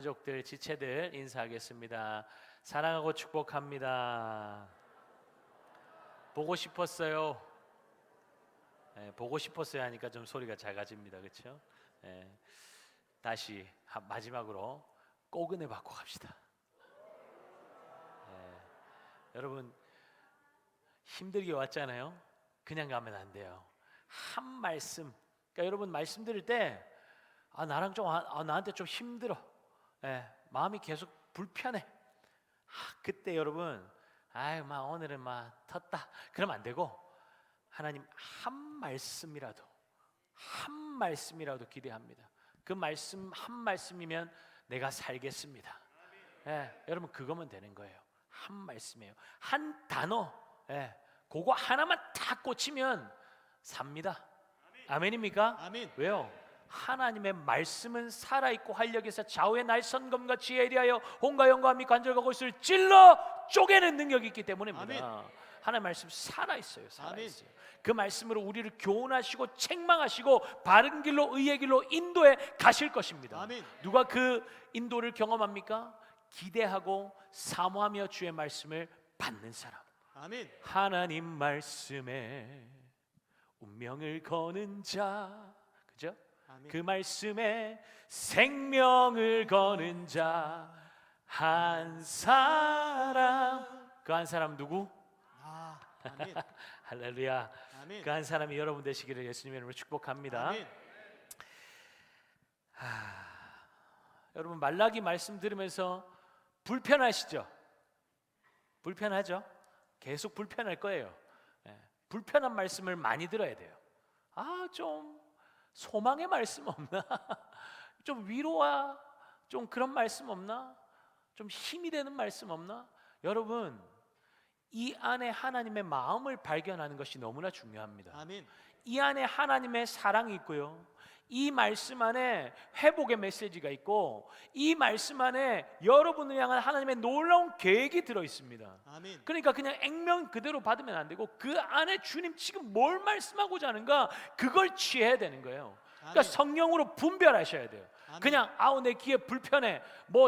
가족들, 지체들 인사하겠습니다. 사랑하고 축복합니다. 보고 싶었어요. 보고 싶었어요 하니까 좀 소리가 작아집니다. 그렇죠? 다시 마지막으로 꼭 은혜 받고 갑시다. 여러분 힘들게 왔잖아요. 그냥 가면 안 돼요. 한 말씀. 그러니까 여러분 말씀 들을 때 나랑 좀 나한테 좀 힘들어. 마음이 계속 불편해. 그때 여러분 오늘은 텄다. 그러면 안 되고 하나님 한 말씀이라도 기대합니다. 그 말씀 한 말씀이면 내가 살겠습니다. 여러분 그거면 되는 거예요. 한 말씀이에요. 한 단어. 그거 하나만 다 꽂히면 삽니다. 아멘입니까? 아멘. 왜요? 하나님의 말씀은 살아있고 활력에서 좌우의 날선검과 지혜에 대하여 혼과 영과 및 관절과 골수를 찔러 쪼개는 능력이 있기 때문입니다. 아멘. 하나님의 말씀 살아있어요. 아멘. 그 말씀으로 우리를 교훈하시고 책망하시고 바른 길로 의의 길로 인도해 가실 것입니다. 아멘. 누가 그 인도를 경험합니까? 기대하고 사모하며 주의 말씀을 받는 사람. 아멘. 하나님 말씀에 운명을 거는 자, 그죠? 아멘. 그 말씀에 생명을 거는 자 한 사람. 그 한 사람 누구? 아멘. 할렐루야. 아멘. 그 한 사람이 여러분 되시기를 예수님의 이름으로 축복합니다. 아멘. 여러분 말라기 말씀 들으면서 불편하시죠? 불편하죠? 계속 불편할 거예요. 불편한 말씀을 많이 들어야 돼요. 좀 소망의 말씀 없나? 좀 위로와 좀 그런 말씀 없나? 좀 힘이 되는 말씀 없나? 여러분 이 안에 하나님의 마음을 발견하는 것이 너무나 중요합니다. 아멘. 이 안에 하나님의 사랑이 있고요, 이 말씀 안에 회복의 메시지가 있고, 이 말씀 안에 여러분을 향한 하나님의 놀라운 계획이 들어 있습니다. 아멘. 그러니까 그냥 액면 그대로 받으면 안 되고 그 안에 주님 지금 뭘 말씀하고자 하는가 그걸 취해야 되는 거예요. 그러니까 아멘. 성령으로 분별하셔야 돼요. 아멘. 그냥 내 귀에 불편해,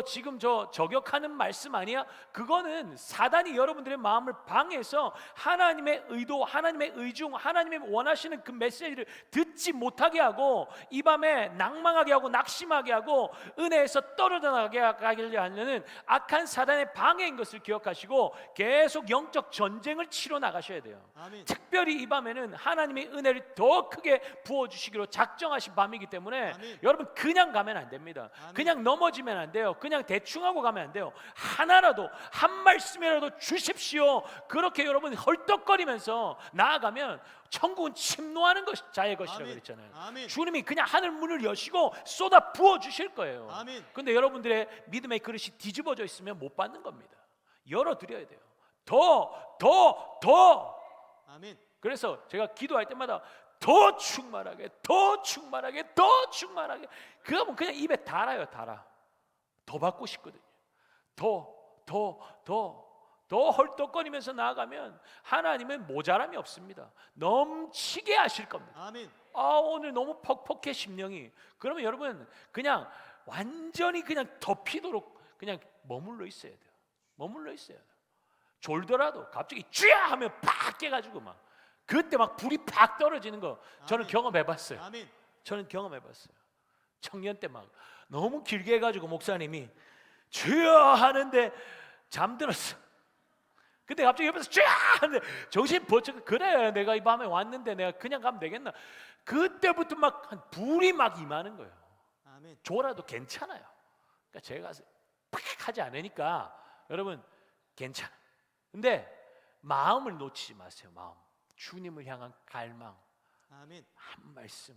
지금 저격하는 말씀 아니야? 그거는 사단이 여러분들의 마음을 방해해서 하나님의 의도, 하나님의 의중, 하나님의 원하시는 그 메시지를 듣지 못하게 하고 이 밤에 낭망하게 하고 낙심하게 하고 은혜에서 떨어져 나가게 하려는 악한 사단의 방해인 것을 기억하시고 계속 영적 전쟁을 치러 나가셔야 돼요. 아멘. 특별히 이 밤에는 하나님의 은혜를 더 크게 부어주시기로 작정하신 밤이기 때문에 아멘. 여러분 그냥 가면 안 됩니다. 아멘. 그냥 넘어지면 안 돼요. 그냥 대충 하고 가면 안 돼요. 하나라도 한 말씀이라도 주십시오. 그렇게 여러분 헐떡거리면서 나아가면 천국은 침노하는 것이 자의 것이라고 아멘. 그랬잖아요. 아멘. 주님이 그냥 하늘 문을 여시고 쏟아 부어 주실 거예요. 아멘. 근데 여러분들의 믿음의 그릇이 뒤집어져 있으면 못 받는 겁니다. 열어 드려야 돼요. 더. 아멘. 그래서 제가 기도할 때마다 더 충만하게, 더 충만하게, 더 충만하게. 그거면 그냥 입에 달아요. 더 받고 싶거든요. 더 헐떡거리면서 나아가면 하나님은 모자람이 없습니다. 넘치게 하실 겁니다. 아멘. 오늘 너무 퍽퍽해 심령이. 그러면 여러분 그냥 완전히 그냥 덮이도록 그냥 머물러 있어야 돼요. 졸더라도 갑자기 쥐야 하면 팍 깨가지고 그때 불이 팍 떨어지는 거 저는 아멘. 경험해봤어요. 아멘. 청년 때 너무 길게 해가지고 목사님이 쥐야 하는데 잠들었어. 근데 갑자기 옆에서 쥐야 하는데 정신 번쩍, 그래 내가 이 밤에 왔는데 내가 그냥 가면 되겠나. 그때부터 불이 임하는 거예요. 아멘. 졸아도 괜찮아요. 그러니까 제가 팍 하지 않으니까 여러분 괜찮아. 근데 마음을 놓치지 마세요. 마음, 주님을 향한 갈망, 아멘. 한 말씀,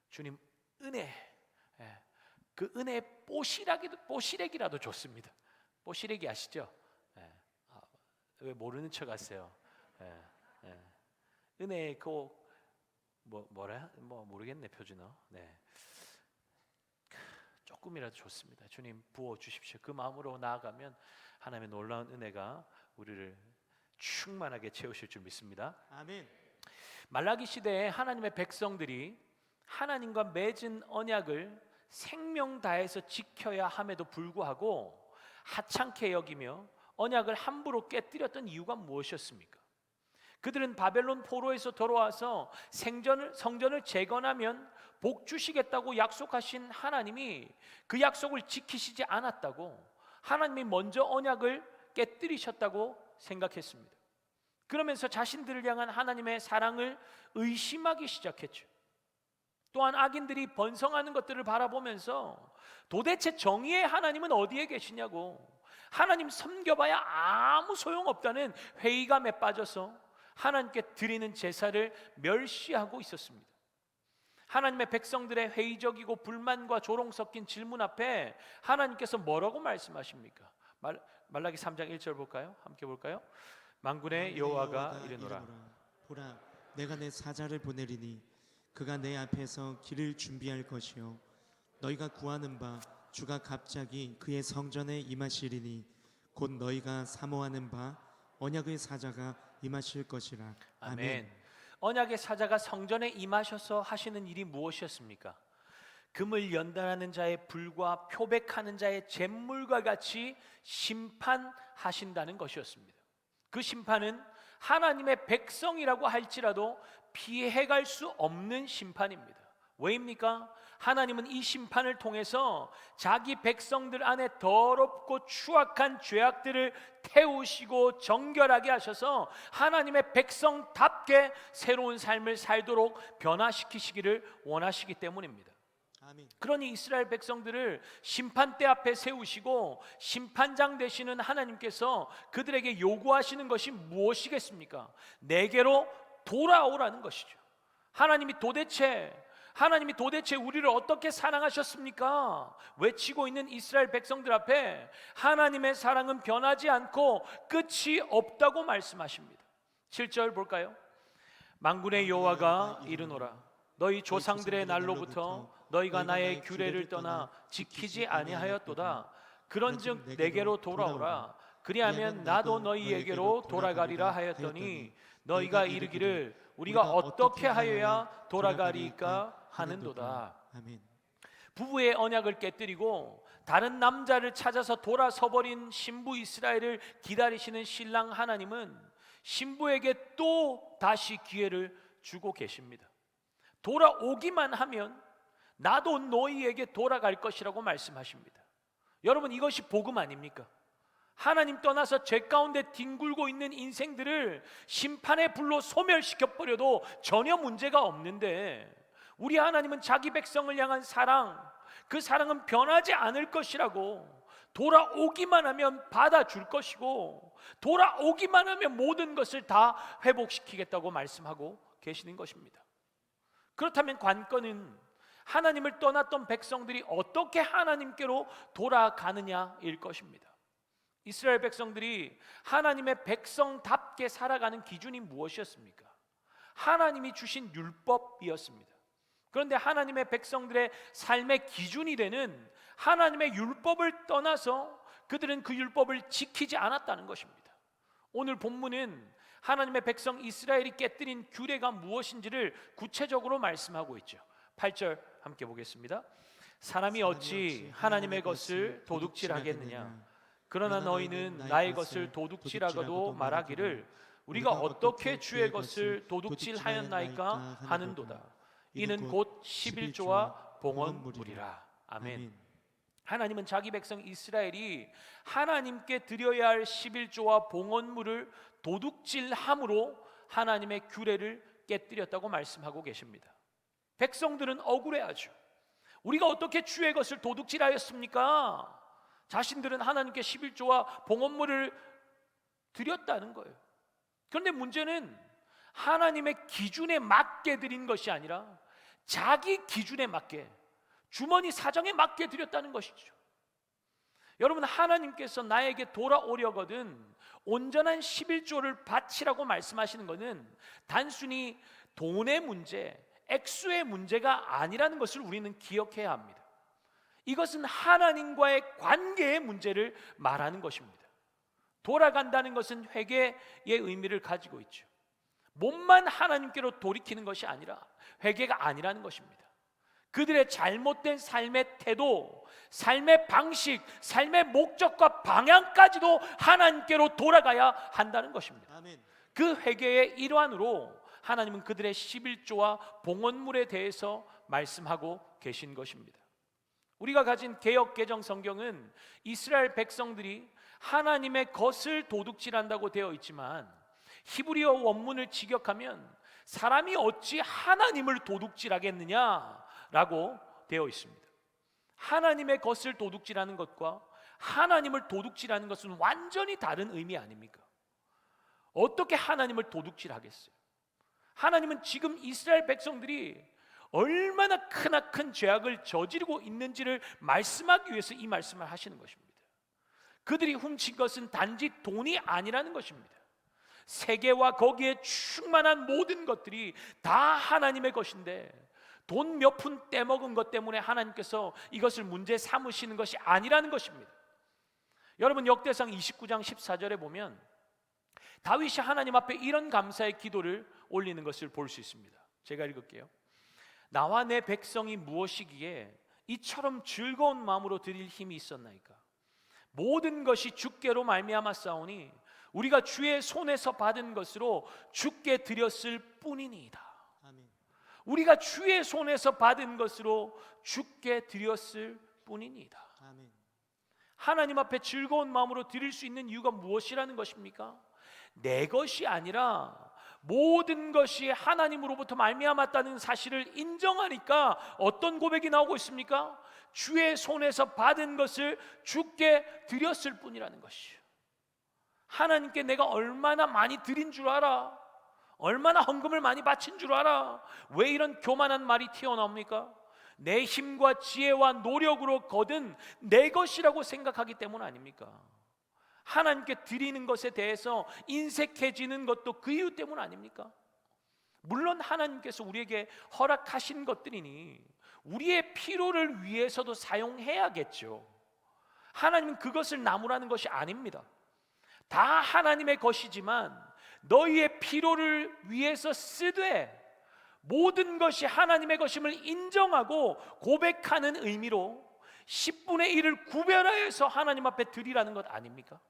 주님 은혜, 그 은혜의 뽀시래기라도 좋습니다. 뽀시래기 아시죠? 왜 모르는 척 하세요? 은혜의 모르겠네 표준어. 조금이라도 좋습니다. 주님 부어 주십시오. 그 마음으로 나아가면 하나님의 놀라운 은혜가 우리를 충만하게 채우실 줄 믿습니다. 아멘. 말라기 시대에 하나님의 백성들이 하나님과 맺은 언약을 생명 다해서 지켜야 함에도 불구하고 하찮게 여기며 언약을 함부로 깨뜨렸던 이유가 무엇이었습니까? 그들은 바벨론 포로에서 돌아와서 성전을 재건하면 복 주시겠다고 약속하신 하나님이 그 약속을 지키시지 않았다고, 하나님이 먼저 언약을 깨뜨리셨다고 생각했습니다. 그러면서 자신들을 향한 하나님의 사랑을 의심하기 시작했죠. 또한 악인들이 번성하는 것들을 바라보면서 도대체 정의의 하나님은 어디에 계시냐고, 하나님 섬겨봐야 아무 소용없다는 회의감에 빠져서 하나님께 드리는 제사를 멸시하고 있었습니다. 하나님의 백성들의 회의적이고 불만과 조롱 섞인 질문 앞에 하나님께서 뭐라고 말씀하십니까? 말라기 3장 1절 볼까요? 함께 볼까요? 만군의 여호와가 이르노라. 보라, 내가 내 사자를 보내리니 그가 내 앞에서 길을 준비할 것이요 너희가 구하는 바 주가 갑자기 그의 성전에 임하시리니 곧 너희가 사모하는 바 언약의 사자가 임하실 것이라. 아멘. 언약의 사자가 성전에 임하셔서 하시는 일이 무엇이었습니까? 금을 연단하는 자의 불과 표백하는 자의 잿물과 같이 심판하신다는 것이었습니다. 그 심판은 하나님의 백성이라고 할지라도 피해갈 수 없는 심판입니다. 왜입니까? 하나님은 이 심판을 통해서 자기 백성들 안에 더럽고 추악한 죄악들을 태우시고 정결하게 하셔서 하나님의 백성답게 새로운 삶을 살도록 변화시키시기를 원하시기 때문입니다. 아멘. 그러니 이스라엘 백성들을 심판대 앞에 세우시고 심판장 되시는 하나님께서 그들에게 요구하시는 것이 무엇이겠습니까? 내게로 돌아오라는 것이죠. 하나님이 도대체 우리를 어떻게 사랑하셨습니까? 외치고 있는 이스라엘 백성들 앞에 하나님의 사랑은 변하지 않고 끝이 없다고 말씀하십니다. 7절 볼까요? 만군의 여호와가 이르노라. 너희 조상들의 날로부터 너희가 나의 규례를 떠나 지키지 아니하였도다. 그런즉 내게로 돌아오라. 그리하면 나도 너희에게로 돌아가리라 하였더니 너희가 이르기를 우리가 어떻게 하여야 돌아가리까 하는도다. 아멘. 부부의 언약을 깨뜨리고 다른 남자를 찾아서 돌아서버린 신부 이스라엘을 기다리시는 신랑 하나님은 신부에게 또 다시 기회를 주고 계십니다. 돌아오기만 하면 나도 너희에게 돌아갈 것이라고 말씀하십니다. 여러분, 이것이 복음 아닙니까? 하나님 떠나서 죄 가운데 뒹굴고 있는 인생들을 심판의 불로 소멸시켜버려도 전혀 문제가 없는데, 우리 하나님은 자기 백성을 향한 사랑, 그 사랑은 변하지 않을 것이라고, 돌아오기만 하면 받아줄 것이고 돌아오기만 하면 모든 것을 다 회복시키겠다고 말씀하고 계시는 것입니다. 그렇다면 관건은 하나님을 떠났던 백성들이 어떻게 하나님께로 돌아가느냐일 것입니다. 이스라엘 백성들이 하나님의 백성답게 살아가는 기준이 무엇이었습니까? 하나님이 주신 율법이었습니다. 그런데 하나님의 백성들의 삶의 기준이 되는 하나님의 율법을 떠나서 그들은 그 율법을 지키지 않았다는 것입니다. 오늘 본문은 하나님의 백성 이스라엘이 깨뜨린 규례가 무엇인지를 구체적으로 말씀하고 있죠. 8절 함께 보겠습니다. 사람이 어찌 하나님의 것을 도둑질하겠느냐? 그러나 너희는 나의 것을 도둑질하고도 말하기를 우리가 어떻게 주의 것을 도둑질하였나이까 하는도다. 이는 곧 11조와 봉헌물이라. 아멘. 하나님은 자기 백성 이스라엘이 하나님께 드려야 할 11조와 봉헌물을 도둑질함으로 하나님의 규례를 깨뜨렸다고 말씀하고 계십니다. 백성들은 억울해하죠. 우리가 어떻게 주의 것을 도둑질하였습니까? 자신들은 하나님께 11조와 봉헌물을 드렸다는 거예요. 그런데 문제는 하나님의 기준에 맞게 드린 것이 아니라 자기 기준에 맞게, 주머니 사정에 맞게 드렸다는 것이죠. 여러분, 하나님께서 나에게 돌아오려거든 온전한 11조를 바치라고 말씀하시는 것은 단순히 돈의 문제, 액수의 문제가 아니라는 것을 우리는 기억해야 합니다. 이것은 하나님과의 관계의 문제를 말하는 것입니다. 돌아간다는 것은 회개의 의미를 가지고 있죠. 몸만 하나님께로 돌이키는 것이 아니라 회개가 아니라는 것입니다. 그들의 잘못된 삶의 태도, 삶의 방식, 삶의 목적과 방향까지도 하나님께로 돌아가야 한다는 것입니다. 아멘. 그 회개의 일환으로 하나님은 그들의 11조와 봉헌물에 대해서 말씀하고 계신 것입니다. 우리가 가진 개역 개정 성경은 이스라엘 백성들이 하나님의 것을 도둑질한다고 되어 있지만, 히브리어 원문을 직역하면 사람이 어찌 하나님을 도둑질하겠느냐라고 되어 있습니다. 하나님의 것을 도둑질하는 것과 하나님을 도둑질하는 것은 완전히 다른 의미 아닙니까? 어떻게 하나님을 도둑질하겠어요? 하나님은 지금 이스라엘 백성들이 얼마나 크나큰 죄악을 저지르고 있는지를 말씀하기 위해서 이 말씀을 하시는 것입니다. 그들이 훔친 것은 단지 돈이 아니라는 것입니다. 세계와 거기에 충만한 모든 것들이 다 하나님의 것인데, 돈 몇 푼 떼먹은 것 때문에 하나님께서 이것을 문제 삼으시는 것이 아니라는 것입니다. 여러분, 역대상 29장 14절에 보면 다윗이 하나님 앞에 이런 감사의 기도를 올리는 것을 볼 수 있습니다. 제가 읽을게요. 나와 내 백성이 무엇이기에 이처럼 즐거운 마음으로 드릴 힘이 있었나이까? 모든 것이 주께로 말미암았사오니 우리가 주의 손에서 받은 것으로 주께 드렸을 뿐이니이다. 아멘. 우리가 주의 손에서 받은 것으로 주께 드렸을 뿐이니이다. 아멘. 하나님 앞에 즐거운 마음으로 드릴 수 있는 이유가 무엇이라는 것입니까? 내 것이 아니라 모든 것이 하나님으로부터 말미암았다는 사실을 인정하니까 어떤 고백이 나오고 있습니까? 주의 손에서 받은 것을 주께 드렸을 뿐이라는 것이요. 하나님께 내가 얼마나 많이 드린 줄 알아? 얼마나 헌금을 많이 바친 줄 알아? 왜 이런 교만한 말이 튀어나옵니까? 내 힘과 지혜와 노력으로 거둔 내 것이라고 생각하기 때문 아닙니까? 하나님께 드리는 것에 대해서 인색해지는 것도 그 이유 때문 아닙니까? 물론 하나님께서 우리에게 허락하신 것들이니 우리의 필요를 위해서도 사용해야겠죠. 하나님은 그것을 나무라는 것이 아닙니다. 다 하나님의 것이지만 너희의 필요를 위해서 쓰되 모든 것이 하나님의 것임을 인정하고 고백하는 의미로 10분의 1을 구별하여서 하나님 앞에 드리라는 것 아닙니까?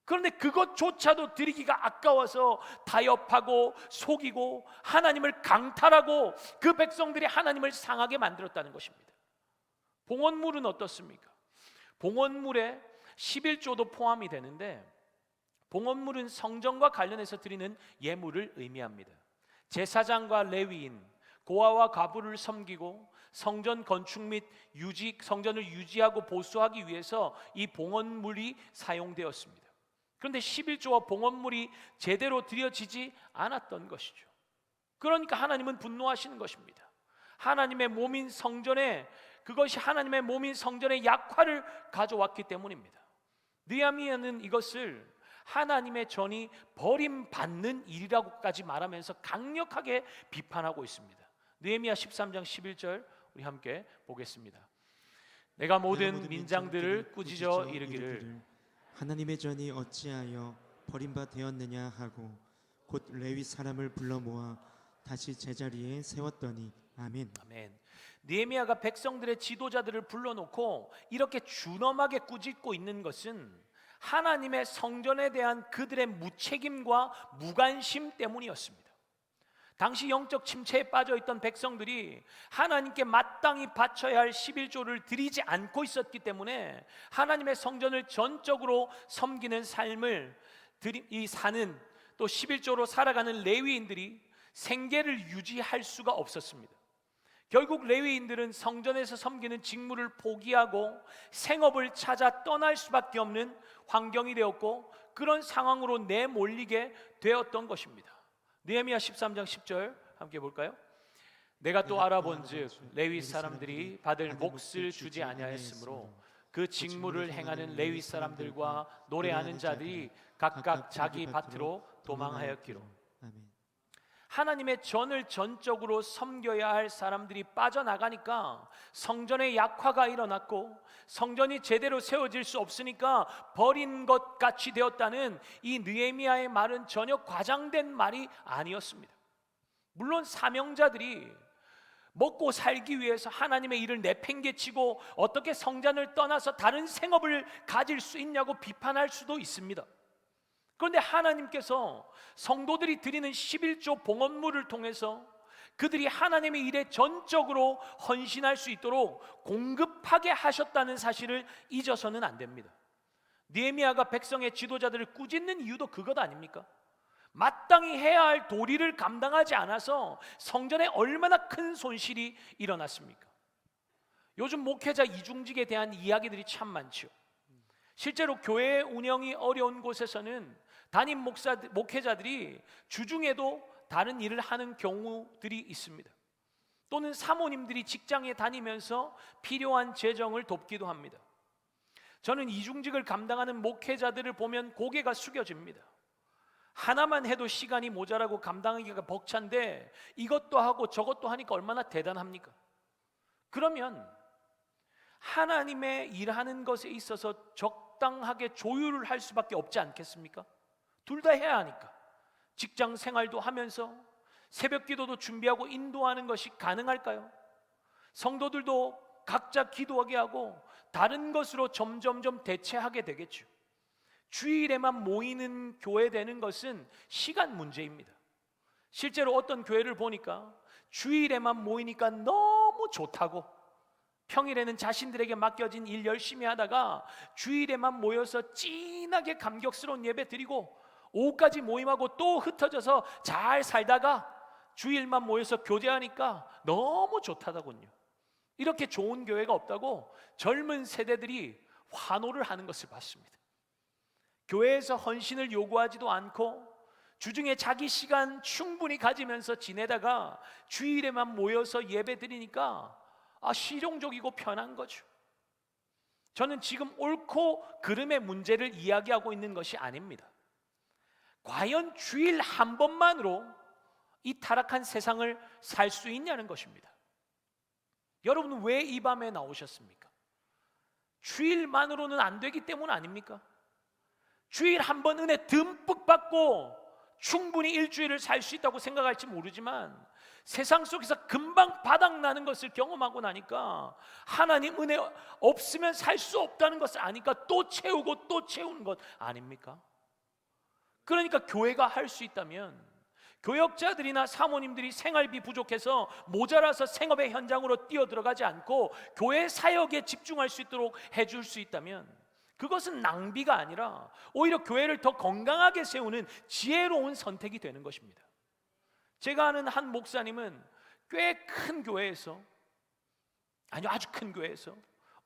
그런데 그것조차도 드리기가 아까워서 타협하고 속이고 하나님을 강탈하고 그 백성들이 하나님을 상하게 만들었다는 것입니다. 봉헌물은 어떻습니까? 봉헌물에 11조도 포함이 되는데, 봉헌물은 성전과 관련해서 드리는 예물을 의미합니다. 제사장과 레위인, 고아와 과부를 섬기고 성전 건축 및 성전을 유지하고 보수하기 위해서 이 봉헌물이 사용되었습니다. 그런데 11조와 봉헌물이 제대로 드려지지 않았던 것이죠. 그러니까 하나님은 분노하시는 것입니다. 하나님의 몸인 성전에, 그것이 하나님의 몸인 성전의 약화를 가져왔기 때문입니다. 느헤미야는 이것을 하나님의 전이 버림받는 일이라고까지 말하면서 강력하게 비판하고 있습니다. 느헤미야 13장 11절 우리 함께 보겠습니다. 내가 모든 민장들을 꾸짖어 이르기를 하나님의 전이 어찌하여 버림바 되었느냐 하고 곧 레위 사람을 불러 모아 다시 제자리에 세웠더니 아멘. 아멘. 느헤미야가 백성들의 지도자들을 불러놓고 이렇게 준엄하게 꾸짖고 있는 것은 하나님의 성전에 대한 그들의 무책임과 무관심 때문이었습니다. 당시 영적 침체에 빠져있던 백성들이 하나님께 마땅히 바쳐야 할 11조를 드리지 않고 있었기 때문에 하나님의 성전을 전적으로 섬기는 삶을 사는, 또 11조로 살아가는 레위인들이 생계를 유지할 수가 없었습니다. 결국 레위인들은 성전에서 섬기는 직무를 포기하고 생업을 찾아 떠날 수밖에 없는 환경이 되었고, 그런 상황으로 내몰리게 되었던 것입니다. 느헤미야 13장 10절 함께 볼까요? 내가 또 알아본즉 레위 사람들이 받을 몫을 주지 아니하였으므로 그 직무를 행하는 레위 사람들과 노래하는 자들이 각각 자기 밭으로 도망하였기로. 하나님의 전을 전적으로 섬겨야 할 사람들이 빠져나가니까 성전의 약화가 일어났고, 성전이 제대로 세워질 수 없으니까 버린 것 같이 되었다는 이 느헤미야의 말은 전혀 과장된 말이 아니었습니다. 물론 사명자들이 먹고 살기 위해서 하나님의 일을 내팽개치고 어떻게 성전을 떠나서 다른 생업을 가질 수 있냐고 비판할 수도 있습니다. 그런데 하나님께서 성도들이 드리는 11조 봉헌물을 통해서 그들이 하나님의 일에 전적으로 헌신할 수 있도록 공급하게 하셨다는 사실을 잊어서는 안 됩니다. 느헤미야가 백성의 지도자들을 꾸짖는 이유도 그것 아닙니까? 마땅히 해야 할 도리를 감당하지 않아서 성전에 얼마나 큰 손실이 일어났습니까? 요즘 목회자 이중직에 대한 이야기들이 참 많죠. 실제로 교회 운영이 어려운 곳에서는 담임 목회자들이 주중에도 다른 일을 하는 경우들이 있습니다. 또는 사모님들이 직장에 다니면서 필요한 재정을 돕기도 합니다. 저는 이중직을 감당하는 목회자들을 보면 고개가 숙여집니다. 하나만 해도 시간이 모자라고 감당하기가 벅찬데 이것도 하고 저것도 하니까 얼마나 대단합니까? 그러면 하나님의 일하는 것에 있어서 적당하게 조율을 할 수밖에 없지 않겠습니까? 둘 다 해야 하니까. 직장 생활도 하면서 새벽 기도도 준비하고 인도하는 것이 가능할까요? 성도들도 각자 기도하게 하고 다른 것으로 점점점 대체하게 되겠죠. 주일에만 모이는 교회 되는 것은 시간 문제입니다. 실제로 어떤 교회를 보니까 주일에만 모이니까 너무 좋다고, 평일에는 자신들에게 맡겨진 일 열심히 하다가 주일에만 모여서 진하게 감격스러운 예배 드리고 오후까지 모임하고 또 흩어져서 잘 살다가 주일만 모여서 교제하니까 너무 좋다더군요. 이렇게 좋은 교회가 없다고 젊은 세대들이 환호를 하는 것을 봤습니다. 교회에서 헌신을 요구하지도 않고 주중에 자기 시간 충분히 가지면서 지내다가 주일에만 모여서 예배 드리니까 실용적이고 편한 거죠. 저는 지금 옳고 그름의 문제를 이야기하고 있는 것이 아닙니다. 과연 주일 한 번만으로 이 타락한 세상을 살 수 있냐는 것입니다. 여러분은 왜 이 밤에 나오셨습니까? 주일만으로는 안 되기 때문 아닙니까? 주일 한 번 은혜 듬뿍 받고 충분히 일주일을 살 수 있다고 생각할지 모르지만 세상 속에서 금방 바닥나는 것을 경험하고 나니까 하나님 은혜 없으면 살 수 없다는 것을 아니까 또 채우고 또 채우는 것 아닙니까? 그러니까 교회가 할 수 있다면 교역자들이나 사모님들이 생활비 부족해서 모자라서 생업의 현장으로 뛰어들어가지 않고 교회 사역에 집중할 수 있도록 해줄 수 있다면 그것은 낭비가 아니라 오히려 교회를 더 건강하게 세우는 지혜로운 선택이 되는 것입니다. 제가 아는 한 목사님은 꽤 큰 교회에서, 아주 큰 교회에서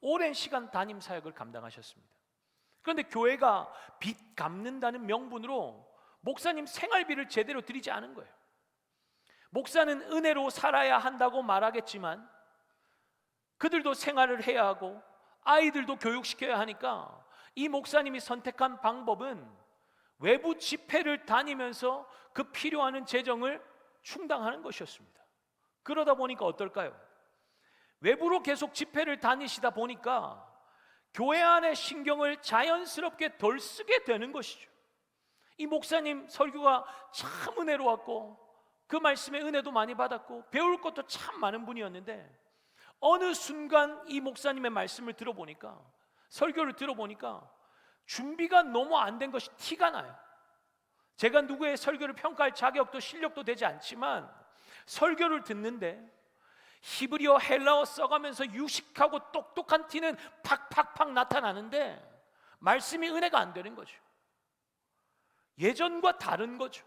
오랜 시간 담임 사역을 감당하셨습니다. 그런데 교회가 빚 갚는다는 명분으로 목사님 생활비를 제대로 드리지 않은 거예요. 목사는 은혜로 살아야 한다고 말하겠지만 그들도 생활을 해야 하고 아이들도 교육시켜야 하니까 이 목사님이 선택한 방법은 외부 집회를 다니면서 그 필요한 재정을 충당하는 것이었습니다. 그러다 보니까 어떨까요? 외부로 계속 집회를 다니시다 보니까 교회 안에 신경을 자연스럽게 덜 쓰게 되는 것이죠. 이 목사님 설교가 참 은혜로웠고 그 말씀에 은혜도 많이 받았고 배울 것도 참 많은 분이었는데 어느 순간 이 목사님의 말씀을 들어보니까, 설교를 들어보니까 준비가 너무 안 된 것이 티가 나요. 제가 누구의 설교를 평가할 자격도 실력도 되지 않지만 설교를 듣는데 히브리어 헬라어 써가면서 유식하고 똑똑한 티는 팍팍팍 나타나는데 말씀이 은혜가 안 되는 거죠. 예전과 다른 거죠.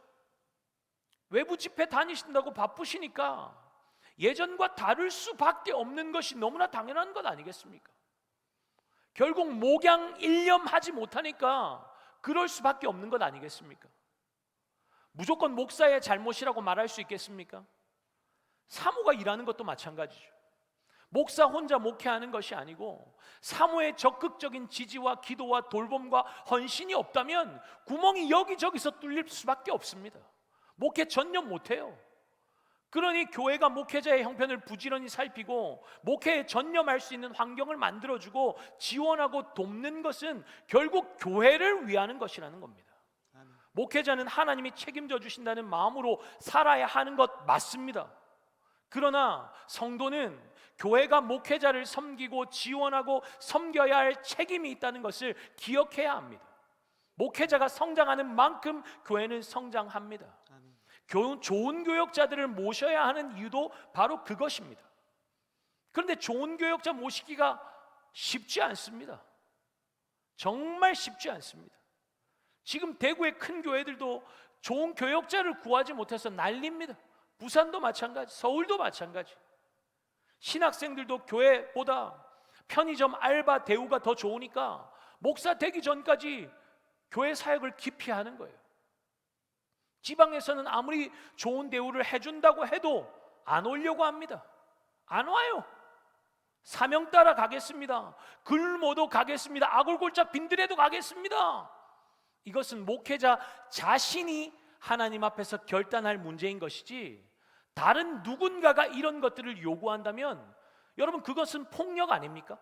외부 집회 다니신다고 바쁘시니까 예전과 다를 수밖에 없는 것이 너무나 당연한 것 아니겠습니까? 결국 목양 일념하지 못하니까 그럴 수밖에 없는 것 아니겠습니까? 무조건 목사의 잘못이라고 말할 수 있겠습니까? 사모가 일하는 것도 마찬가지죠. 목사 혼자 목회하는 것이 아니고 사모의 적극적인 지지와 기도와 돌봄과 헌신이 없다면 구멍이 여기저기서 뚫릴 수밖에 없습니다. 목회 전념 못해요. 그러니 교회가 목회자의 형편을 부지런히 살피고 목회에 전념할 수 있는 환경을 만들어주고 지원하고 돕는 것은 결국 교회를 위하는 것이라는 겁니다. 목회자는 하나님이 책임져 주신다는 마음으로 살아야 하는 것 맞습니다. 그러나 성도는 교회가 목회자를 섬기고 지원하고 섬겨야 할 책임이 있다는 것을 기억해야 합니다. 목회자가 성장하는 만큼 교회는 성장합니다. 좋은 교역자들을 모셔야 하는 이유도 바로 그것입니다. 그런데 좋은 교역자 모시기가 쉽지 않습니다. 정말 쉽지 않습니다. 지금 대구의 큰 교회들도 좋은 교역자를 구하지 못해서 난립니다. 부산도 마찬가지, 서울도 마찬가지. 신학생들도 교회보다 편의점 알바 대우가 더 좋으니까 목사 되기 전까지 교회 사역을 기피하는 거예요. 지방에서는 아무리 좋은 대우를 해준다고 해도 안 오려고 합니다. 안 와요. 사명 따라 가겠습니다. 글모도 가겠습니다. 아골골짝 빈들에도 가겠습니다. 이것은 목회자 자신이 하나님 앞에서 결단할 문제인 것이지, 다른 누군가가 이런 것들을 요구한다면 여러분, 그것은 폭력 아닙니까?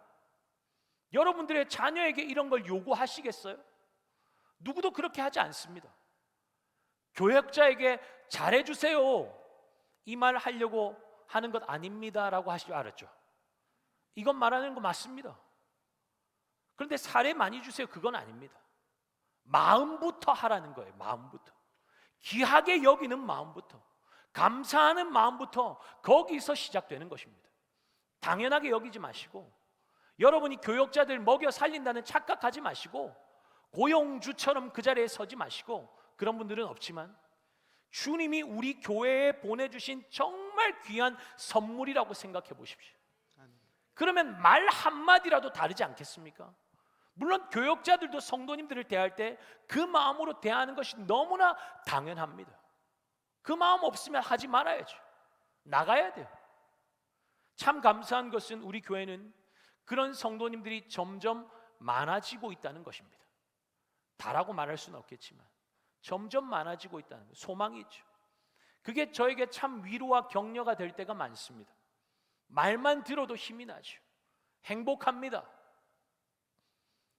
여러분들의 자녀에게 이런 걸 요구하시겠어요? 누구도 그렇게 하지 않습니다. 교역자에게 잘해주세요, 이 말 하려고 하는 것 아닙니다 라고 하실 줄 알았죠. 이건 말하는 거 맞습니다. 그런데 사례 많이 주세요, 그건 아닙니다. 마음부터 하라는 거예요. 마음부터, 귀하게 여기는 마음부터, 감사하는 마음부터, 거기서 시작되는 것입니다. 당연하게 여기지 마시고, 여러분이 교역자들 먹여 살린다는 착각하지 마시고, 고용주처럼 그 자리에 서지 마시고, 그런 분들은 없지만 주님이 우리 교회에 보내주신 정말 귀한 선물이라고 생각해 보십시오. 그러면 말 한마디라도 다르지 않겠습니까? 물론 교역자들도 성도님들을 대할 때 그 마음으로 대하는 것이 너무나 당연합니다. 그 마음 없으면 하지 말아야죠. 나가야 돼요. 참 감사한 것은 우리 교회는 그런 성도님들이 점점 많아지고 있다는 것입니다. 다라고 말할 수는 없겠지만 점점 많아지고 있다는 것, 소망이 있죠. 그게 저에게 참 위로와 격려가 될 때가 많습니다. 말만 들어도 힘이 나죠. 행복합니다.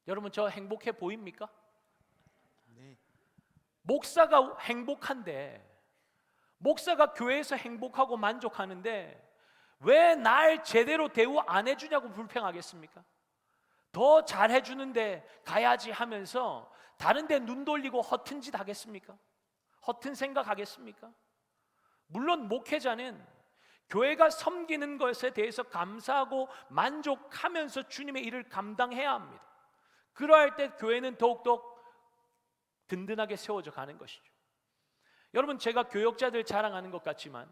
여러분, 저 행복해 보입니까? 네. 목사가 행복한데, 목사가 교회에서 행복하고 만족하는데 왜 날 제대로 대우 안 해주냐고 불평하겠습니까? 더 잘해주는데 가야지 하면서 다른 데 눈 돌리고 허튼 짓 하겠습니까? 허튼 생각 하겠습니까? 물론 목회자는 교회가 섬기는 것에 대해서 감사하고 만족하면서 주님의 일을 감당해야 합니다. 그러할 때 교회는 더욱더 든든하게 세워져 가는 것이죠. 여러분, 제가 교역자들 자랑하는 것 같지만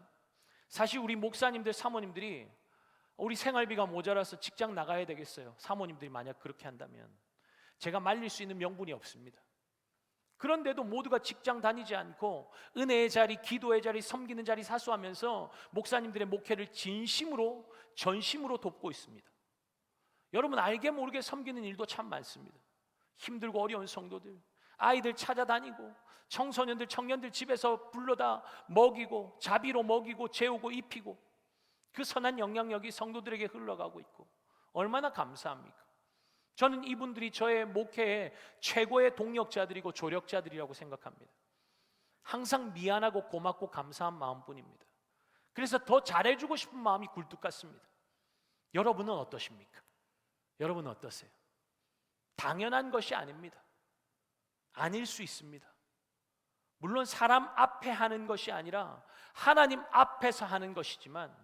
사실 우리 목사님들, 사모님들이 우리 생활비가 모자라서 직장 나가야 되겠어요. 사모님들이 만약 그렇게 한다면 제가 말릴 수 있는 명분이 없습니다. 그런데도 모두가 직장 다니지 않고 은혜의 자리, 기도의 자리, 섬기는 자리 사수하면서 목사님들의 목회를 진심으로, 전심으로 돕고 있습니다. 여러분, 알게 모르게 섬기는 일도 참 많습니다. 힘들고 어려운 성도들, 아이들 찾아다니고 청소년들, 청년들 집에서 불러다 먹이고 자비로 먹이고 재우고 입히고, 그 선한 영향력이 성도들에게 흘러가고 있고 얼마나 감사합니까? 저는 이분들이 저의 목회의 최고의 동력자들이고 조력자들이라고 생각합니다. 항상 미안하고 고맙고 감사한 마음뿐입니다. 그래서 더 잘해주고 싶은 마음이 굴뚝 같습니다. 여러분은 어떠십니까? 여러분은 어떠세요? 당연한 것이 아닙니다. 아닐 수 있습니다. 물론 사람 앞에 하는 것이 아니라 하나님 앞에서 하는 것이지만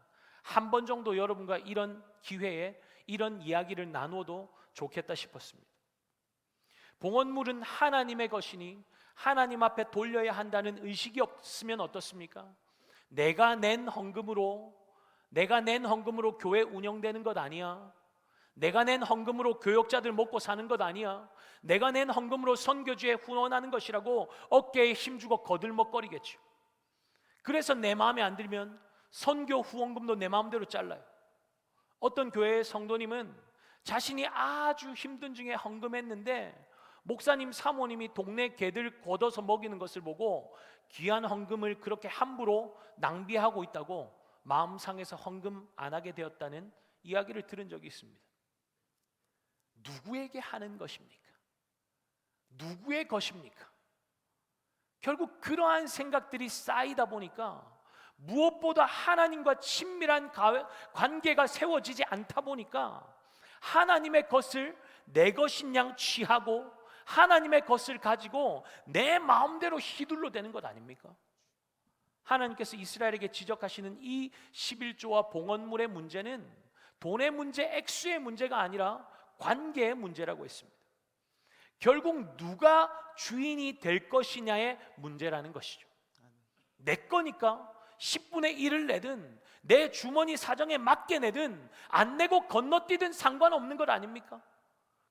한 번 정도 여러분과 이런 기회에 이런 이야기를 나누어도 좋겠다 싶었습니다. 봉헌물은 하나님의 것이니 하나님 앞에 돌려야 한다는 의식이 없으면 어떻습니까? 내가 낸 헌금으로 교회 운영되는 것 아니야. 내가 낸 헌금으로 교역자들 먹고 사는 것 아니야. 내가 낸 헌금으로 선교지에 후원하는 것이라고 어깨에 힘주고 거들먹거리겠죠. 그래서 내 마음에 안 들면 선교 후원금도 내 마음대로 잘라요. 어떤 교회의 성도님은 자신이 아주 힘든 중에 헌금했는데 목사님, 사모님이 동네 개들 걷어서 먹이는 것을 보고 귀한 헌금을 그렇게 함부로 낭비하고 있다고 마음 상해서 헌금 안 하게 되었다는 이야기를 들은 적이 있습니다. 누구에게 하는 것입니까? 누구의 것입니까? 결국 그러한 생각들이 쌓이다 보니까 무엇보다 하나님과 친밀한 관계가 세워지지 않다 보니까 하나님의 것을 내 것인 양 취하고 하나님의 것을 가지고 내 마음대로 휘둘러 대는 것 아닙니까? 하나님께서 이스라엘에게 지적하시는 이 11조와 봉헌물의 문제는 돈의 문제, 액수의 문제가 아니라 관계의 문제라고 했습니다. 결국 누가 주인이 될 것이냐의 문제라는 것이죠. 내 거니까 10분의 1을 내든 내 주머니 사정에 맞게 내든 안 내고 건너뛰든 상관없는 것 아닙니까?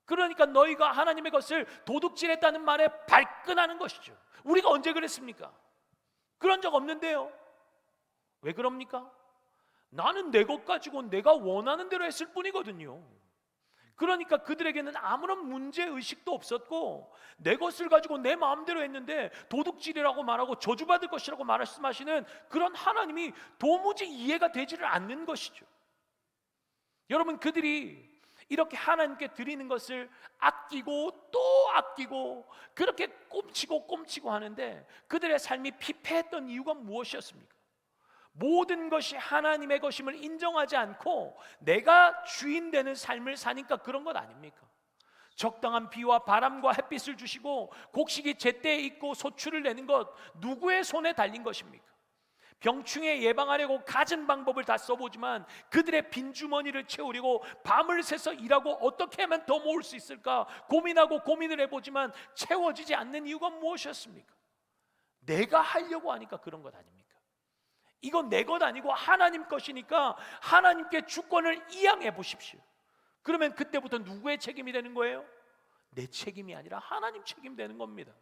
그러니까 너희가 하나님의 것을 도둑질했다는 말에 발끈하는 것이죠. 우리가 언제 그랬습니까? 그런 적 없는데요. 왜 그럽니까? 나는 내 것 가지고 내가 원하는 대로 했을 뿐이거든요. 그러니까 그들에게는 아무런 문제의식도 없었고 내 것을 가지고 내 마음대로 했는데 도둑질이라고 말하고 저주받을 것이라고 말씀하시는 그런 하나님이 도무지 이해가 되지를 않는 것이죠. 여러분, 그들이 이렇게 하나님께 드리는 것을 아끼고 또 아끼고 그렇게 꼼치고 하는데 그들의 삶이 피폐했던 이유가 무엇이었습니까? 모든 것이 하나님의 것임을 인정하지 않고 내가 주인 되는 삶을 사니까 그런 것 아닙니까? 적당한 비와 바람과 햇빛을 주시고 곡식이 제때에 익고 소출을 내는 것 누구의 손에 달린 것입니까? 병충해 예방하려고 갖은 방법을 다 써보지만 그들의 빈주머니를 채우려고 밤을 새서 일하고 어떻게 하면 더 모을 수 있을까 고민하고 고민을 해보지만 채워지지 않는 이유가 무엇이었습니까? 내가 하려고 하니까 그런 것 아닙니까? 이건 내 것 아니고 하나님 것이니까 하나님께 주권을 이양해 보십시오. 그러면 그때부터 누구의 책임이 되는 거예요? 내 책임이 아니라 하나님 책임 되는 겁니다.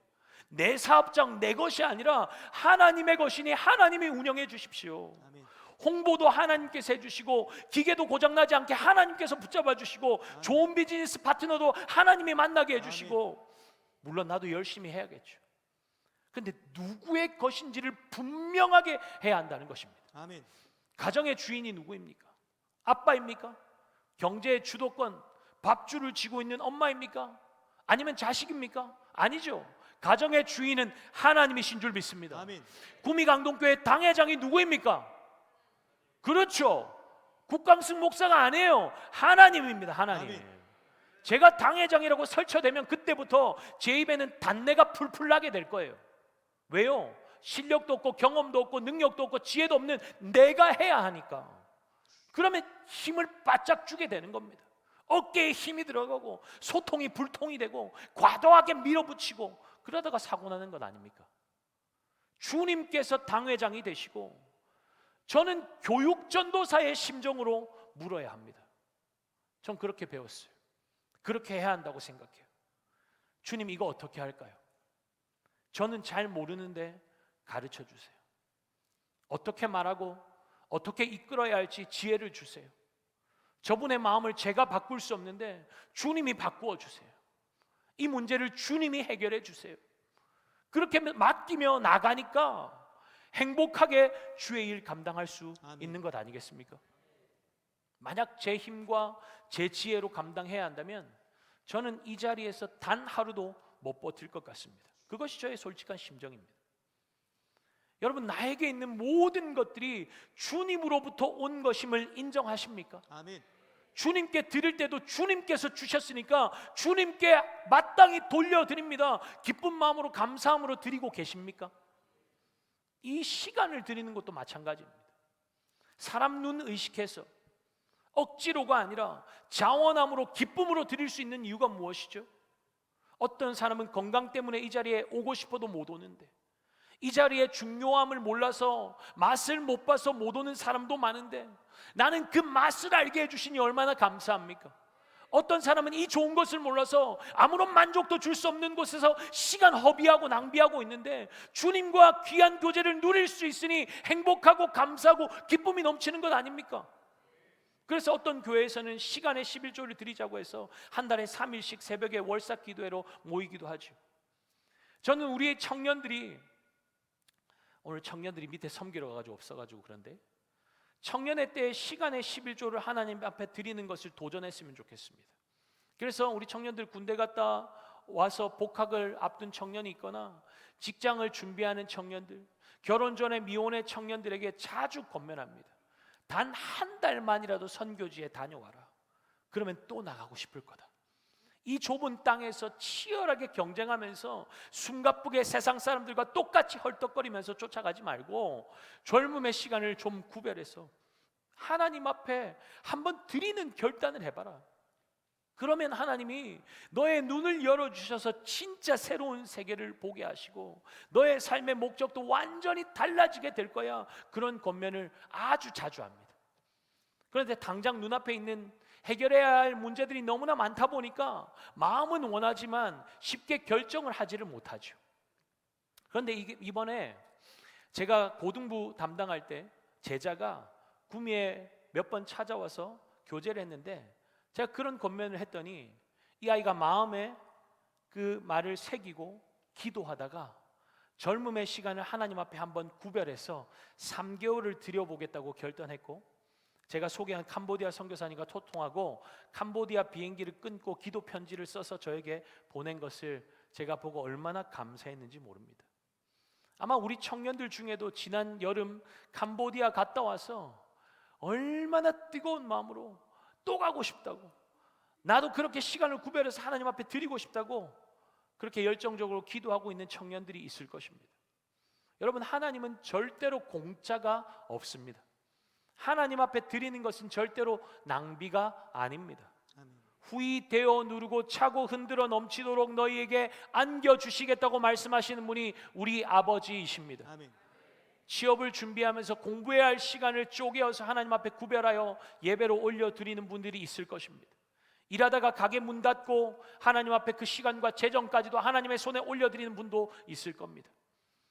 내 사업장 내 것이 아니라 하나님의 것이니 하나님이 운영해 주십시오. 아멘. 홍보도 하나님께서 해주시고 기계도 고장나지 않게 하나님께서 붙잡아 주시고 좋은 비즈니스 파트너도 하나님이 만나게 해주시고 물론 나도 열심히 해야겠죠. 근데 누구의 것인지를 분명하게 해야 한다는 것입니다. 아멘. 가정의 주인이 누구입니까? 아빠입니까? 경제의 주도권, 밥줄을 쥐고 있는 엄마입니까? 아니면 자식입니까? 아니죠. 가정의 주인은 하나님이신 줄 믿습니다. 아멘. 구미강동교회 당회장이 누구입니까? 그렇죠. 국강승 목사가 아니에요. 하나님입니다. 하나님. 아멘. 제가 당회장이라고 설쳐되면 그때부터 제 입에는 단내가 풀풀 나게 될 거예요. 왜요? 실력도 없고 경험도 없고 능력도 없고 지혜도 없는 내가 해야 하니까. 그러면 힘을 바짝 주게 되는 겁니다. 어깨에 힘이 들어가고 소통이 불통이 되고 과도하게 밀어붙이고 그러다가 사고 나는 것 아닙니까? 주님께서 당회장이 되시고 저는 교육전도사의 심정으로 물어야 합니다. 전 그렇게 배웠어요. 그렇게 해야 한다고 생각해요. 주님, 이거 어떻게 할까요? 저는 잘 모르는데 가르쳐 주세요. 어떻게 말하고 어떻게 이끌어야 할지 지혜를 주세요. 저분의 마음을 제가 바꿀 수 없는데 주님이 바꾸어 주세요. 이 문제를 주님이 해결해 주세요. 그렇게 맡기며 나가니까 행복하게 주의 일 감당할 수 아멘. 있는 것 아니겠습니까? 만약 제 힘과 제 지혜로 감당해야 한다면 저는 이 자리에서 단 하루도 못 버틸 것 같습니다. 그것이 저의 솔직한 심정입니다. 여러분, 나에게 있는 모든 것들이 주님으로부터 온 것임을 인정하십니까? 아멘. 주님께 드릴 때도 주님께서 주셨으니까 주님께 마땅히 돌려드립니다. 기쁜 마음으로 감사함으로 드리고 계십니까? 이 시간을 드리는 것도 마찬가지입니다. 사람 눈 의식해서 억지로가 아니라 자원함으로 기쁨으로 드릴 수 있는 이유가 무엇이죠? 어떤 사람은 건강 때문에 이 자리에 오고 싶어도 못 오는데 이 자리의 중요함을 몰라서 맛을 못 봐서 못 오는 사람도 많은데 나는 그 맛을 알게 해주시니 얼마나 감사합니까? 어떤 사람은 이 좋은 것을 몰라서 아무런 만족도 줄 수 없는 곳에서 시간 허비하고 낭비하고 있는데 주님과 귀한 교제를 누릴 수 있으니 행복하고 감사하고 기쁨이 넘치는 것 아닙니까? 그래서 어떤 교회에서는 시간에 11조를 드리자고 해서 한 달에 3일씩 새벽에 월삭 기도회로 모이기도 하죠. 저는 우리의 청년들이 오늘 청년들이 밑에 섬기러 가가지고 없어가지고 그런데 청년의 때에 시간의 11조를 하나님 앞에 드리는 것을 도전했으면 좋겠습니다. 그래서 우리 청년들 군대 갔다 와서 복학을 앞둔 청년이 있거나 직장을 준비하는 청년들, 결혼 전에 미혼의 청년들에게 자주 권면합니다. 단 한 달만이라도 선교지에 다녀와라. 그러면 또 나가고 싶을 거다. 이 좁은 땅에서 치열하게 경쟁하면서 숨가쁘게 세상 사람들과 똑같이 헐떡거리면서 쫓아가지 말고 젊음의 시간을 좀 구별해서 하나님 앞에 한번 드리는 결단을 해봐라. 그러면 하나님이 너의 눈을 열어주셔서 진짜 새로운 세계를 보게 하시고 너의 삶의 목적도 완전히 달라지게 될 거야. 그런 권면을 아주 자주 합니다. 그런데 당장 눈앞에 있는 해결해야 할 문제들이 너무나 많다 보니까 마음은 원하지만 쉽게 결정을 하지를 못하죠. 그런데 이번에 제가 고등부 담당할 때 제자가 구미에 몇 번 찾아와서 교제를 했는데 제가 그런 권면을 했더니 이 아이가 마음에 그 말을 새기고 기도하다가 젊음의 시간을 하나님 앞에 한번 구별해서 3개월을 들여보겠다고 결단했고, 제가 소개한 캄보디아 선교사님과 소통하고 캄보디아 비행기를 끊고 기도 편지를 써서 저에게 보낸 것을 제가 보고 얼마나 감사했는지 모릅니다. 아마 우리 청년들 중에도 지난 여름 캄보디아 갔다 와서 얼마나 뜨거운 마음으로 또 가고 싶다고, 나도 그렇게 시간을 구별해서 하나님 앞에 드리고 싶다고 그렇게 열정적으로 기도하고 있는 청년들이 있을 것입니다. 여러분, 하나님은 절대로 공짜가 없습니다. 하나님 앞에 드리는 것은 절대로 낭비가 아닙니다. 후이 되어 누르고 차고 흔들어 넘치도록 너희에게 안겨주시겠다고 말씀하시는 분이 우리 아버지이십니다. 아멘. 취업을 준비하면서 공부해야 할 시간을 쪼개어서 하나님 앞에 구별하여 예배로 올려드리는 분들이 있을 것입니다. 일하다가 가게 문 닫고 하나님 앞에 그 시간과 재정까지도 하나님의 손에 올려드리는 분도 있을 겁니다.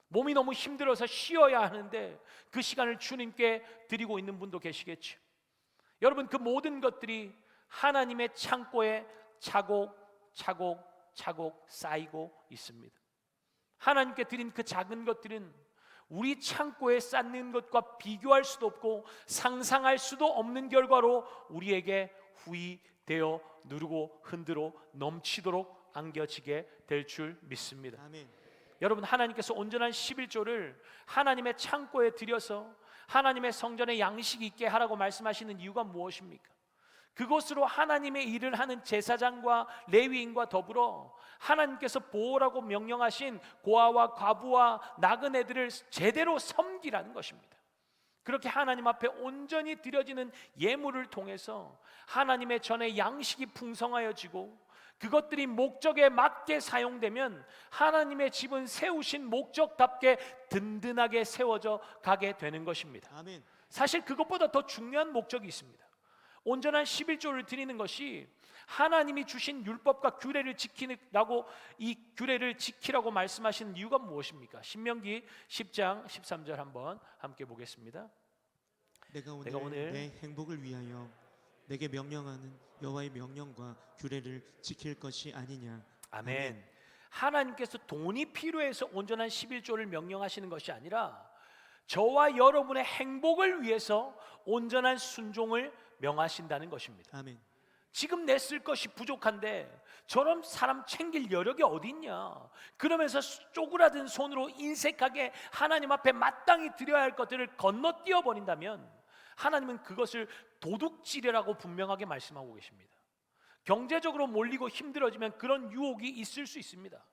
몸이 너무 힘들어서 쉬어야 하는데 그 시간을 주님께 드리고 있는 분도 계시겠죠. 여러분, 그 모든 것들이 하나님의 창고에 차곡차곡 쌓이고 있습니다. 하나님께 드린 그 작은 것들은 우리 창고에 쌓는 것과 비교할 수도 없고 상상할 수도 없는 결과로 우리에게 후이되어 누르고 흔들어 넘치도록 안겨지게 될 줄 믿습니다. 아멘. 여러분, 하나님께서 온전한 11조를 하나님의 창고에 들여서 하나님의 성전에 양식이 있게 하라고 말씀하시는 이유가 무엇입니까? 그곳으로 하나님의 일을 하는 제사장과 레위인과 더불어 하나님께서 보호라고 명령하신 고아와 과부와 나그네들을 제대로 섬기라는 것입니다. 그렇게 하나님 앞에 온전히 드려지는 예물을 통해서 하나님의 전에 양식이 풍성하여지고 그것들이 목적에 맞게 사용되면 하나님의 집은 세우신 목적답게 든든하게 세워져 가게 되는 것입니다. 아멘. 사실 그것보다 더 중요한 목적이 있습니다. 온전한 11조를 드리는 것이 하나님이 주신 율법과 규례를 지키라고, 이 규례를 지키라고 말씀하시는 이유가 무엇입니까? 신명기 10장 13절 한번 함께 보겠습니다. 내가 오늘 내 행복을 위하여 내게 명령하는 여호와의 명령과 규례를 지킬 것이 아니냐. 아멘. 하나님께서 돈이 필요해서 온전한 11조를 명령하시는 것이 아니라 저와 여러분의 행복을 위해서 온전한 순종을 명하신다는 것입니다. 아멘. 지금 내 쓸 것이 부족한데 저런 사람 챙길 여력이 어디 있냐, 그러면서 쪼그라든 손으로 인색하게 하나님 앞에 마땅히 드려야 할 것들을 건너뛰어 버린다면 하나님은 그것을 도둑질이라고 분명하게 말씀하고 계십니다. 경제적으로 몰리고 힘들어지면 그런 유혹이 있을 수 있습니다.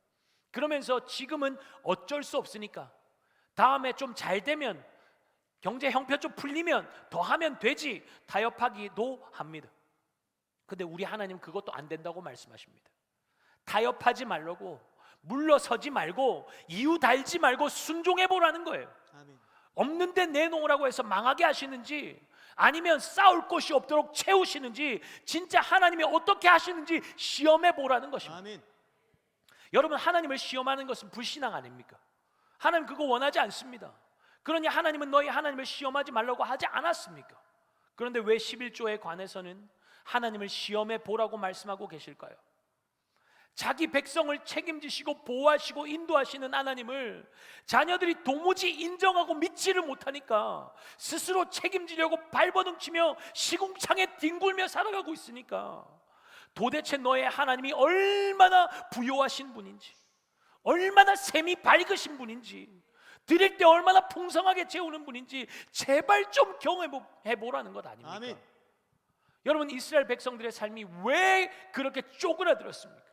그러면서 지금은 어쩔 수 없으니까 다음에 좀 잘 되면, 경제 형편 좀 풀리면 더 하면 되지, 타협하기도 합니다. 근데 우리 하나님 그것도 안 된다고 말씀하십니다. 타협하지 말라고, 물러서지 말고, 이유 달지 말고 순종해 보라는 거예요. 아멘. 없는데 내놓으라고 해서 망하게 하시는지, 아니면 싸울 곳이 없도록 채우시는지, 진짜 하나님이 어떻게 하시는지 시험해 보라는 것입니다. 아멘. 여러분, 하나님을 시험하는 것은 불신앙 아닙니까? 하나님 그거 원하지 않습니다. 그러니 하나님은 너희 하나님을 시험하지 말라고 하지 않았습니까? 그런데 왜 11조에 관해서는 하나님을 시험해 보라고 말씀하고 계실까요? 자기 백성을 책임지시고 보호하시고 인도하시는 하나님을 자녀들이 도무지 인정하고 믿지를 못하니까 스스로 책임지려고 발버둥치며 시궁창에 뒹굴며 살아가고 있으니까 도대체 너의 하나님이 얼마나 부요하신 분인지, 얼마나 셈이 밝으신 분인지, 드릴 때 얼마나 풍성하게 채우는 분인지 제발 좀 경험해 보라는 것 아닙니까? 아멘. 여러분, 이스라엘 백성들의 삶이 왜 그렇게 쪼그라들었습니까?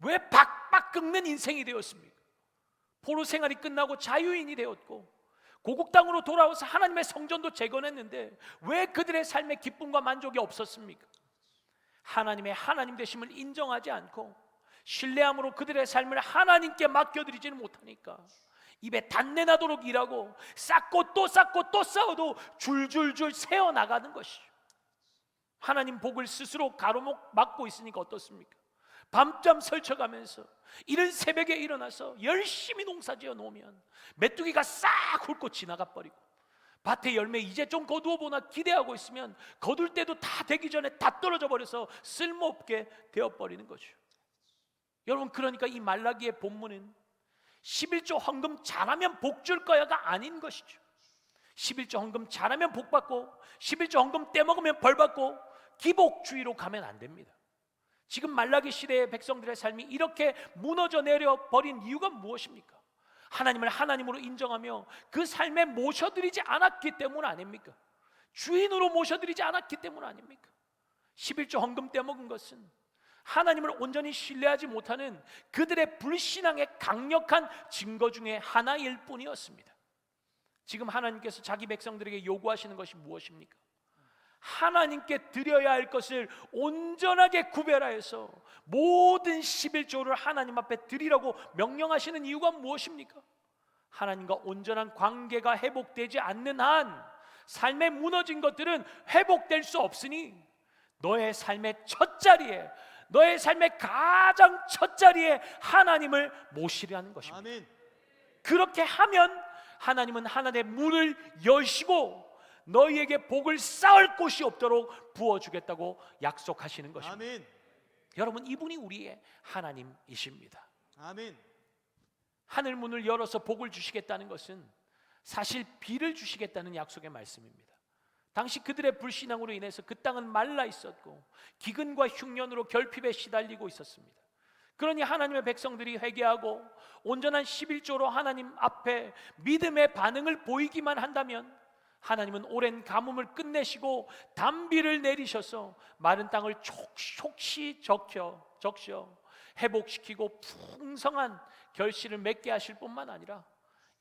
왜 박박 긁는 인생이 되었습니까? 포로 생활이 끝나고 자유인이 되었고 고국 땅으로 돌아와서 하나님의 성전도 재건했는데 왜 그들의 삶에 기쁨과 만족이 없었습니까? 하나님의 하나님 되심을 인정하지 않고 신뢰함으로 그들의 삶을 하나님께 맡겨드리지는 못하니까 입에 단내 나도록 일하고 쌓고 또 쌓고 또 쌓아도 줄줄줄 새어나가는 것이죠. 하나님 복을 스스로 가로막고 있으니까 어떻습니까? 밤잠 설쳐가면서 이른 새벽에 일어나서 열심히 농사지어 놓으면 메뚜기가 싹 훑고 지나가 버리고 밭에 열매 이제 좀 거두어 보나 기대하고 있으면 거둘 때도 다 되기 전에 다 떨어져 버려서 쓸모없게 되어버리는 거죠. 여러분, 그러니까 이 말라기의 본문은 11조 헌금 잘하면 복 줄 거야가 아닌 것이죠. 11조 헌금 잘하면 복 받고 11조 헌금 떼먹으면 벌 받고 기복주의로 가면 안 됩니다. 지금 말라기 시대의 백성들의 삶이 이렇게 무너져 내려 버린 이유가 무엇입니까? 하나님을 하나님으로 인정하며 그 삶에 모셔드리지 않았기 때문 아닙니까? 주인으로 모셔드리지 않았기 때문 아닙니까? 11조 헌금 떼먹은 것은 하나님을 온전히 신뢰하지 못하는 그들의 불신앙의 강력한 증거 중에 하나일 뿐이었습니다. 지금 하나님께서 자기 백성들에게 요구하시는 것이 무엇입니까? 하나님께 드려야 할 것을 온전하게 구별하여서 모든 11조를 하나님 앞에 드리라고 명령하시는 이유가 무엇입니까? 하나님과 온전한 관계가 회복되지 않는 한 삶에 무너진 것들은 회복될 수 없으니 너의 삶의 첫 자리에, 너의 삶의 가장 첫 자리에 하나님을 모시려는 것입니다. 아멘. 그렇게 하면 하나님은 하나님의 문을 여시고 너희에게 복을 쌓을 곳이 없도록 부어주겠다고 약속하시는 것입니다. 아멘. 여러분, 이분이 우리의 하나님이십니다. 아멘. 하늘 문을 열어서 복을 주시겠다는 것은 사실 비를 주시겠다는 약속의 말씀입니다. 당시 그들의 불신앙으로 인해서 그 땅은 말라 있었고 기근과 흉년으로 결핍에 시달리고 있었습니다. 그러니 하나님의 백성들이 회개하고 온전한 11조로 하나님 앞에 믿음의 반응을 보이기만 한다면 하나님은 오랜 가뭄을 끝내시고 단비를 내리셔서 마른 땅을 촉촉시 적셔 회복시키고 풍성한 결실을 맺게 하실 뿐만 아니라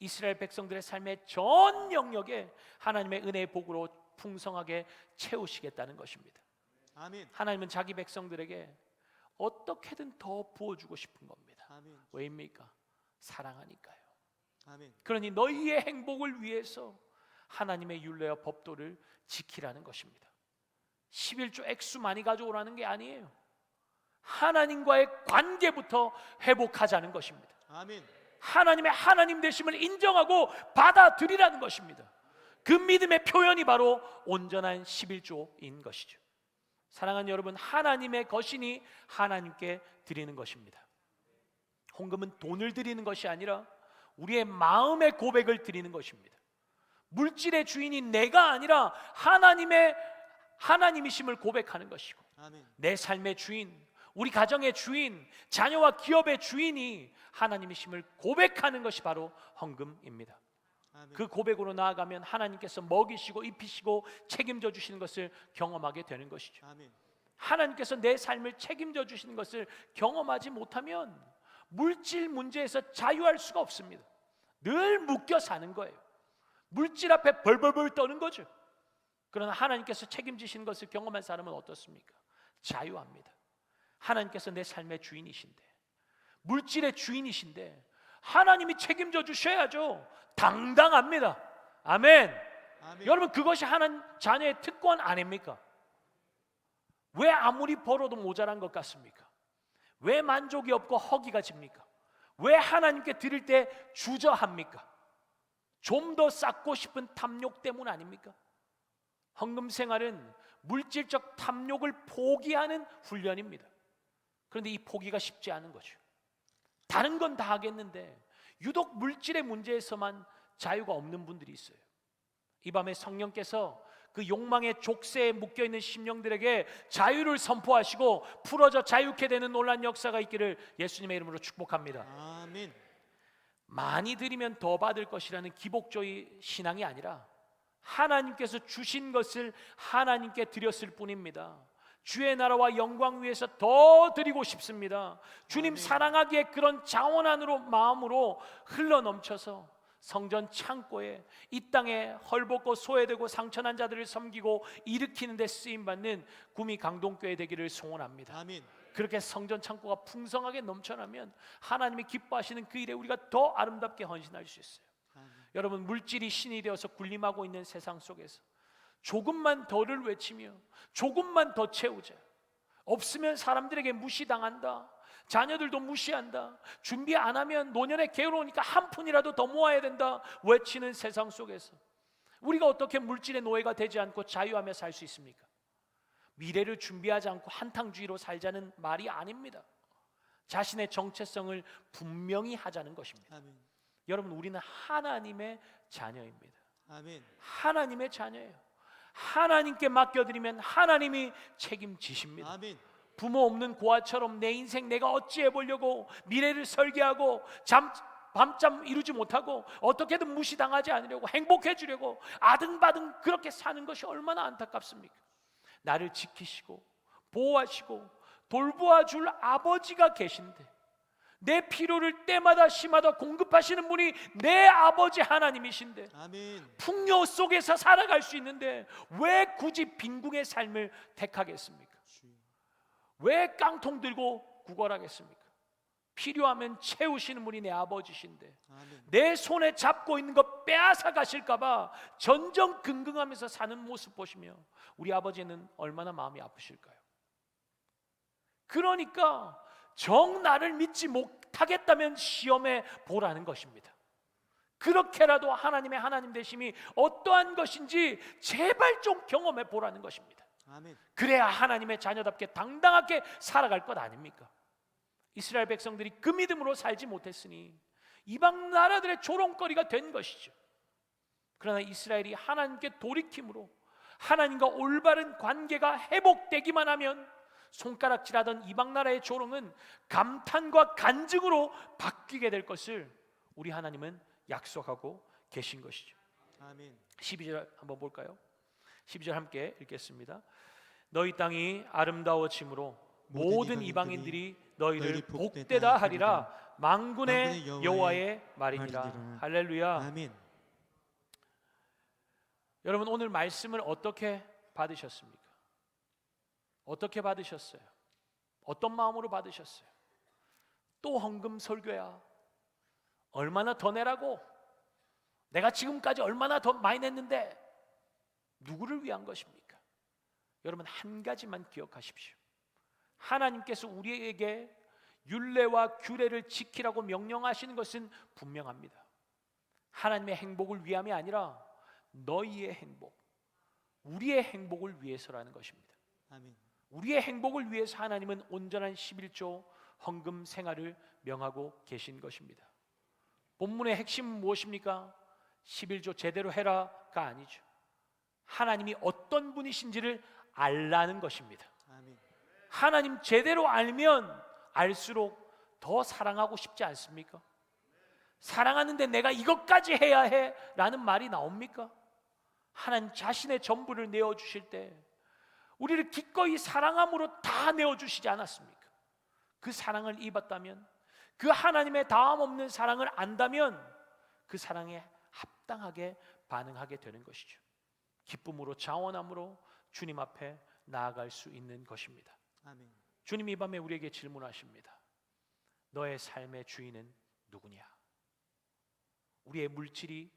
이스라엘 백성들의 삶의 전 영역에 하나님의 은혜의 복으로 풍성하게 채우시겠다는 것입니다. 아멘. 하나님은 자기 백성들에게 어떻게든 더 부어주고 싶은 겁니다. 아멘. 왜입니까? 사랑하니까요. 아멘. 그러니 너희의 행복을 위해서 하나님의 율례와 법도를 지키라는 것입니다. 11조 액수 많이 가져오라는 게 아니에요. 하나님과의 관계부터 회복하자는 것입니다. 아멘. 하나님의 하나님 되심을 인정하고 받아들이라는 것입니다. 그 믿음의 표현이 바로 온전한 11조인 것이죠. 사랑하는 여러분, 하나님의 것이니 하나님께 드리는 것입니다. 헌금은 돈을 드리는 것이 아니라 우리의 마음의 고백을 드리는 것입니다. 물질의 주인이 내가 아니라 하나님이심을 고백하는 것이고 아멘. 내 삶의 주인, 우리 가정의 주인, 자녀와 기업의 주인이 하나님이심을 고백하는 것이 바로 헌금입니다. 아멘. 그 고백으로 나아가면 하나님께서 먹이시고 입히시고 책임져 주시는 것을 경험하게 되는 것이죠. 아멘. 하나님께서 내 삶을 책임져 주시는 것을 경험하지 못하면 물질 문제에서 자유할 수가 없습니다. 늘 묶여 사는 거예요. 물질 앞에 벌벌벌 떠는 거죠. 그러나 하나님께서 책임지시는 것을 경험한 사람은 어떻습니까? 자유합니다. 하나님께서 내 삶의 주인이신데, 물질의 주인이신데 하나님이 책임져 주셔야죠. 당당합니다. 아멘. 아멘. 여러분, 그것이 하나님 자녀의 특권 아닙니까? 왜 아무리 벌어도 모자란 것 같습니까? 왜 만족이 없고 허기가 집니까? 왜 하나님께 드릴 때 주저합니까? 좀 더 쌓고 싶은 탐욕 때문 아닙니까? 헌금 생활은 물질적 탐욕을 포기하는 훈련입니다. 그런데 이 포기가 쉽지 않은 거죠. 다른 건 다 하겠는데 유독 물질의 문제에서만 자유가 없는 분들이 있어요. 이 밤에 성령께서 그 욕망의 족쇄에 묶여있는 심령들에게 자유를 선포하시고 풀어져 자유케 되는 놀라운 역사가 있기를 예수님의 이름으로 축복합니다. 아멘. 많이 드리면 더 받을 것이라는 기복주의 신앙이 아니라 하나님께서 주신 것을 하나님께 드렸을 뿐입니다. 주의 나라와 영광 위해서 더 드리고 싶습니다. 주님 사랑하기에 그런 자원 안으로 마음으로 흘러넘쳐서 성전 창고에 이 땅에 헐벗고 소외되고 상처난 자들을 섬기고 일으키는 데 쓰임받는 구미 강동교회 되기를 소원합니다. 아멘. 그렇게 성전 창고가 풍성하게 넘쳐나면 하나님이 기뻐하시는 그 일에 우리가 더 아름답게 헌신할 수 있어요. 여러분, 물질이 신이 되어서 군림하고 있는 세상 속에서 조금만 더를 외치며 조금만 더 채우자. 없으면 사람들에게 무시당한다. 자녀들도 무시한다. 준비 안 하면 노년에 게으르니까 한 푼이라도 더 모아야 된다 외치는 세상 속에서 우리가 어떻게 물질의 노예가 되지 않고 자유하며 살 수 있습니까? 미래를 준비하지 않고 한탕주의로 살자는 말이 아닙니다. 자신의 정체성을 분명히 하자는 것입니다. 아멘. 여러분, 우리는 하나님의 자녀입니다. 아멘. 하나님의 자녀예요. 하나님께 맡겨드리면 하나님이 책임지십니다. 아멘. 부모 없는 고아처럼 내 인생 내가 어찌 해보려고 미래를 설계하고 밤잠 이루지 못하고 어떻게든 무시당하지 않으려고 행복해지려고 아등바등 그렇게 사는 것이 얼마나 안타깝습니까? 나를 지키시고 보호하시고 돌보아 줄 아버지가 계신데 내 필요를 때마다 시마다 공급하시는 분이 내 아버지 하나님이신데 아멘. 풍요 속에서 살아갈 수 있는데 왜 굳이 빈궁의 삶을 택하겠습니까? 왜 깡통 들고 구걸하겠습니까? 필요하면 채우시는 분이 내 아버지신데 아멘. 내 손에 잡고 있는 것 빼앗아 가실까 봐 전전긍긍하면서 사는 모습 보시며 우리 아버지는 얼마나 마음이 아프실까요? 그러니까 정 나를 믿지 못하겠다면 시험해 보라는 것입니다. 그렇게라도 하나님의 하나님 되심이 어떠한 것인지 제발 좀 경험해 보라는 것입니다. 아멘. 그래야 하나님의 자녀답게 당당하게 살아갈 것 아닙니까? 이스라엘 백성들이 그 믿음으로 살지 못했으니 이방 나라들의 조롱거리가 된 것이죠. 그러나 이스라엘이 하나님께 돌이킴으로 하나님과 올바른 관계가 회복되기만 하면 손가락질하던 이방 나라의 조롱은 감탄과 간증으로 바뀌게 될 것을 우리 하나님은 약속하고 계신 것이죠. 아멘. 12절 한번 볼까요? 12절 함께 읽겠습니다. 너희 땅이 아름다워짐으로 모든 이방인들이 너희를 복되다 하리라. 만군의 여호와의 말이니라. 할렐루야. 아멘. 여러분, 오늘 말씀을 어떻게 받으셨습니까? 어떻게 받으셨어요? 어떤 마음으로 받으셨어요? 또 헌금 설교야? 얼마나 더 내라고? 내가 지금까지 얼마나 더 많이 냈는데 누구를 위한 것입니까? 여러분, 한 가지만 기억하십시오. 하나님께서 우리에게 율례와 규례를 지키라고 명령하시는 것은 분명합니다. 하나님의 행복을 위함이 아니라 너희의 행복, 우리의 행복을 위해서라는 것입니다. 아멘. 우리의 행복을 위해서 하나님은 온전한 11조 헌금 생활을 명하고 계신 것입니다. 본문의 핵심은 무엇입니까? 11조 제대로 해라가 아니죠. 하나님이 어떤 분이신지를 알라는 것입니다. 아멘. 하나님 제대로 알면 알수록 더 사랑하고 싶지 않습니까? 사랑하는데 내가 이것까지 해야 해 라는 말이 나옵니까? 하나님 자신의 전부를 내어주실 때 우리를 기꺼이 사랑함으로 다 내어주시지 않았습니까? 그 사랑을 입었다면, 그 하나님의 다함 없는 사랑을 안다면 그 사랑에 합당하게 반응하게 되는 것이죠. 기쁨으로 자원함으로 주님 앞에 나아갈 수 있는 것입니다. 아멘. 주님 이 밤에 우리에게 질문하십니다. 너의 삶의 주인은 누구냐? 우리의 물질이,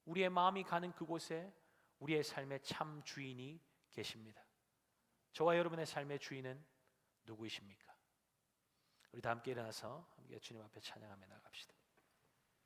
우리의 마음이 가는 그곳에 우리의 삶의 참 주인이 계십니다. 저와 여러분의 삶의 주인은 누구이십니까? 우리 다 함께 일어나서 함께 주님 앞에 찬양하며 나갑시다.